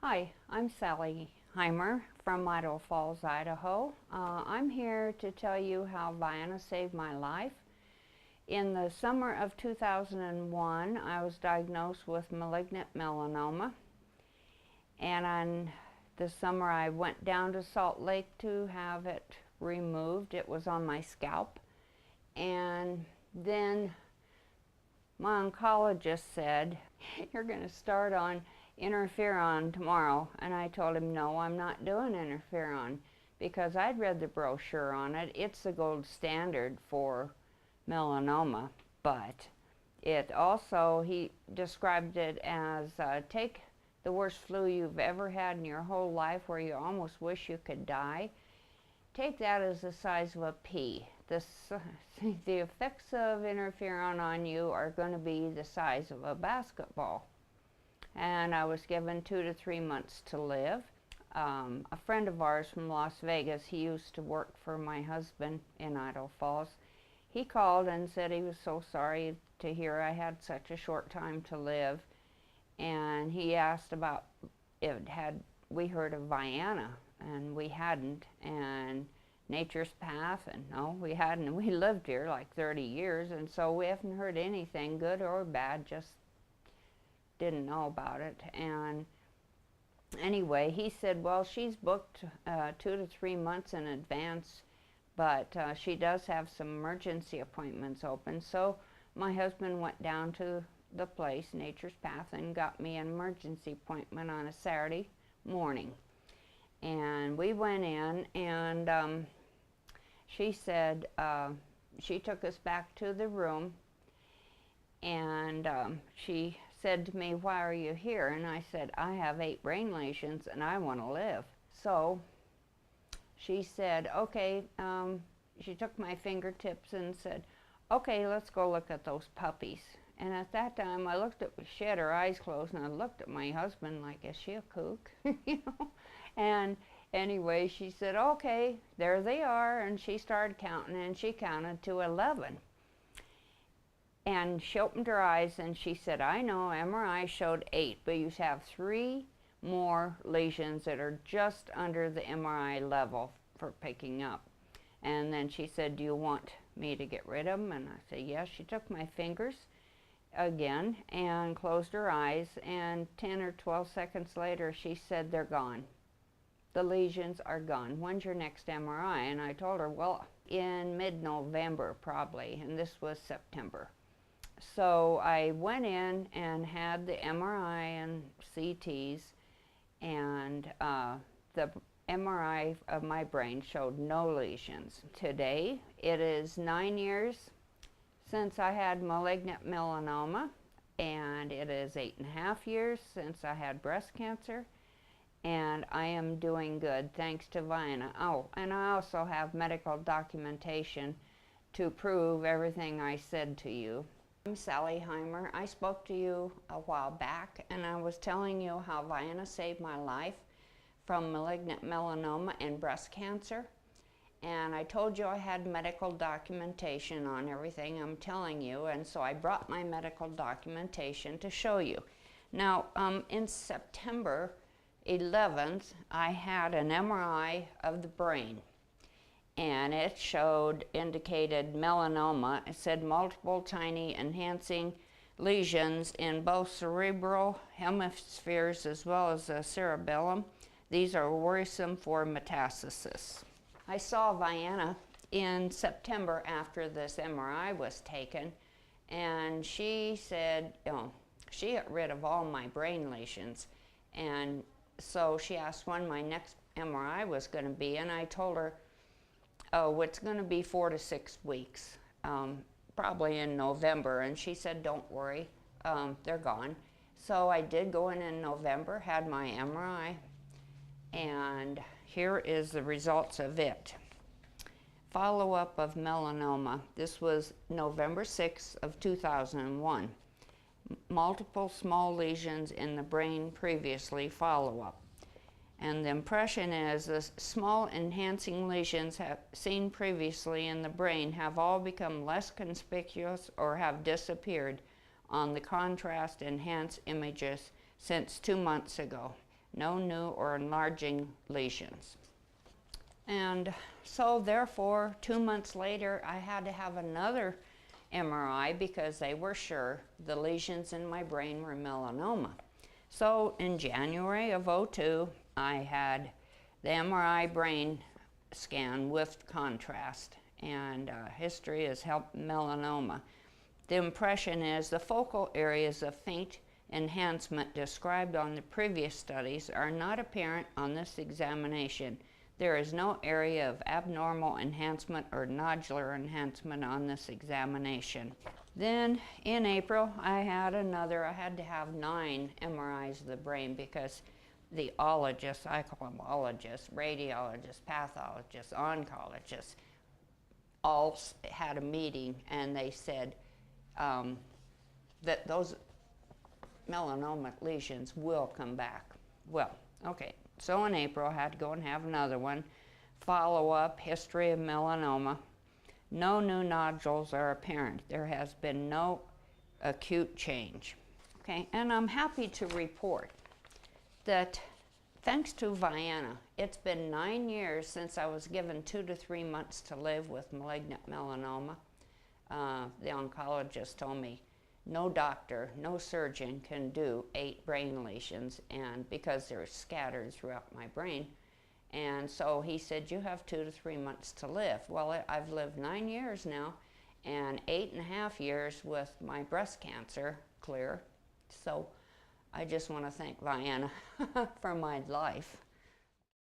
Hi, I'm Sally Hymer from Idaho Falls, Idaho. I'm here to tell you how Vienna saved my life. In the summer of 2001, I was diagnosed with malignant melanoma, and on this summer I went down to Salt Lake to have it removed. It was on my scalp, and then my oncologist said, "You're going to start on interferon tomorrow." And I told him, "No, I'm not doing interferon," because I'd read the brochure on it. It's the gold standard for melanoma, but it also, he described it as take the worst flu you've ever had in your whole life where you almost wish you could die. Take that as the size of a pea. The effects of interferon on you are going to be the size of a basketball. And I was given 2 to 3 months to live. A friend of ours from Las Vegas, he used to work for my husband in Idaho Falls. He called and said he was so sorry to hear I had such a short time to live. And he asked about we heard of Vienna, and we hadn't, and Nature's Path, and no, we hadn't. We lived here like 30 years, and so we haven't heard anything, good or bad, just didn't know about it. And anyway, he said, well, she's booked 2 to 3 months in advance, but she does have some emergency appointments open. So my husband went down to the place, Nature's Path, and got me an emergency appointment on a Saturday morning. And we went in, and she said, she took us back to the room, and she said to me, "Why are you here?" And I said, "I have 8 brain lesions and I want to live." So she said, okay, she took my fingertips and said, "Okay, let's go look at those puppies." And at that time, she had her eyes closed, and I looked at my husband like, is she a kook? You know? And anyway, she said, okay, there they are. And she started counting, and she counted to 11. And she opened her eyes, and she said, "I know MRI showed 8, but you have 3 more lesions that are just under the MRI level for picking up." And then she said, "Do you want me to get rid of them?" And I said, yes. She took my fingers again and closed her eyes, and 10 or 12 seconds later she said, "They're gone. The lesions are gone. When's your next MRI?" And I told her, well, in mid-November probably, and this was September. So I went in and had the MRI and CTs, and the MRI of my brain showed no lesions. Today, it is 9 years since I had malignant melanoma, and it is 8.5 years since I had breast cancer, and I am doing good thanks to Vienna. Oh, and I also have medical documentation to prove everything I said to you. I'm Sally Hymer. I spoke to you a while back, and I was telling you how Vienna saved my life from malignant melanoma and breast cancer. And I told you I had medical documentation on everything I'm telling you, and so I brought my medical documentation to show you. Now, in September 11th, I had an MRI of the brain, and it indicated melanoma. It said multiple tiny enhancing lesions in both cerebral hemispheres as well as the cerebellum. These are worrisome for metastasis. I saw Vienna in September after this MRI was taken, and she said, she got rid of all my brain lesions. And so she asked when my next MRI was going to be, and I told her, oh, it's going to be 4 to 6 weeks, probably in November. And she said, don't worry, they're gone. So I did go in November, had my MRI, and here is the results of it. Follow-up of melanoma. This was November 6th of 2001. Multiple small lesions in the brain previously, follow-up. And the impression is the small enhancing lesions seen previously in the brain have all become less conspicuous or have disappeared on the contrast enhanced images since 2 months ago. no new or enlarging lesions. And so therefore, 2 months later, I had to have another MRI because they were sure the lesions in my brain were melanoma. So in January of '02, I had the MRI brain scan with contrast, and history is melanoma. The impression is the focal areas of faint enhancement described on the previous studies are not apparent on this examination. There is no area of abnormal enhancement or nodular enhancement on this examination. Then in April, I had to have 9 MRIs of the brain because the ologists, I call them ologists, radiologists, pathologists, oncologists, all had a meeting, and they said that those melanoma lesions will come back. Well, okay, so in April I had to go and have another one, follow up, history of melanoma. No new nodules are apparent. There has been no acute change. Okay, and I'm happy to report that thanks to Vienna, it's been 9 years since I was given 2 to 3 months to live with malignant melanoma. The oncologist told me no doctor, no surgeon can do 8 brain lesions, and because they're scattered throughout my brain. And so he said, you have 2 to 3 months to live. Well, I've lived 9 years now, and 8.5 years with my breast cancer clear. So I just want to thank Vienna for my life.